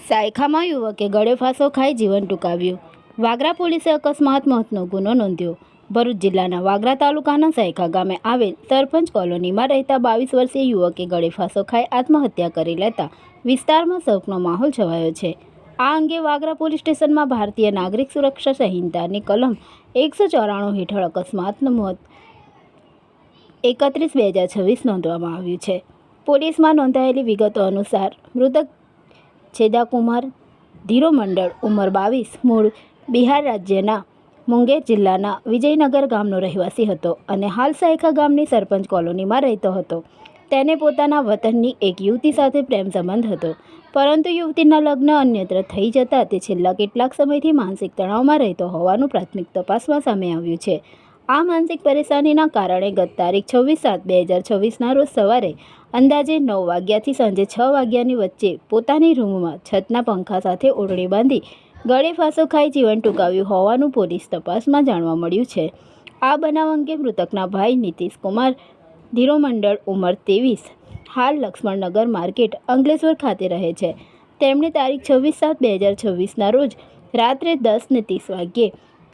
સાયખામાં યુવકે ગળે ફાંસો ખાઈ જીવન ટૂંકાવ્યું. વાગરા પોલીસે અકસ્માત મોતનો ગુનો નોંધ્યો. ભરૂચ જિલ્લાના વાગરા તાલુકાના સાયખા ગામે આવેલ સરપંચ કોલોનીમાં રહેતા 22 વર્ષીય યુવકે ગળે ફાંસો ખાઈ આત્મહત્યા કરી લેતા વિસ્તારમાં શોકનો માહોલ છવાયો છે. આ અંગે વાગરા પોલીસ સ્ટેશનમાં ભારતીય નાગરિક સુરક્ષા સંહિતાની કલમ 194 હેઠળ અકસ્માતનું મોત 31/2026 નોંધવામાં આવ્યું છે. પોલીસમાં નોંધાયેલી વિગતો અનુસાર મૃતક છેદાકુમાર ધીરો મંડળ ઉંમર 22 મૂળ બિહાર રાજ્યના મુંગેર જિલ્લાના વિજયનગર ગામનો રહેવાસી હતો અને હાલ સાયખા ગામની સરપંચ કોલોનીમાં રહેતો હતો. તેને પોતાના વતનની એક યુવતી સાથે પ્રેમ સંબંધ હતો, પરંતુ યુવતીના લગ્ન અન્યત્ર થઈ જતાં તે છેલ્લા કેટલાક સમયથી માનસિક તણાવમાં રહેતો હોવાનું પ્રાથમિક તપાસમાં સામે આવ્યું છે. આ માનસિક પરેશાનીના કારણે ગત તારીખ 26/7/2026ના રોજ સવારે અંદાજે 9 વાગ્યાથી સાંજે 6 વાગ્યાની વચ્ચે પોતાની રૂમમાં છતના પંખા સાથે ઓઢણી બાંધી ગળે ફાંસો ખાઈ જીવન ટૂંકાવ્યું હોવાનું પોલીસ તપાસમાં જાણવા મળ્યું છે. આ બનાવ અંગે મૃતકના ભાઈ નીતિશ કુમાર ધીરો મંડળ ઉંમર 23 હાલ લક્ષ્મણનગર માર્કેટ અંકલેશ્વર ખાતે રહે છે. તેમણે તારીખ 26/7/2026ના રોજ રાત્રે 10:30 વાગ્યે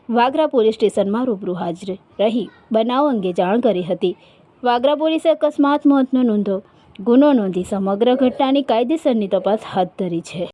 વાગરા પોલીસ સ્ટેશનમાં રૂબરૂ હાજર રહી બનાવ અંગે જાણ કરી હતી. વાગરા પોલીસે અકસ્માત મોતનો ગુનો નોંધી સમગ્ર ઘટનાની કાયદેસરની તપાસ હાથ ધરી છે.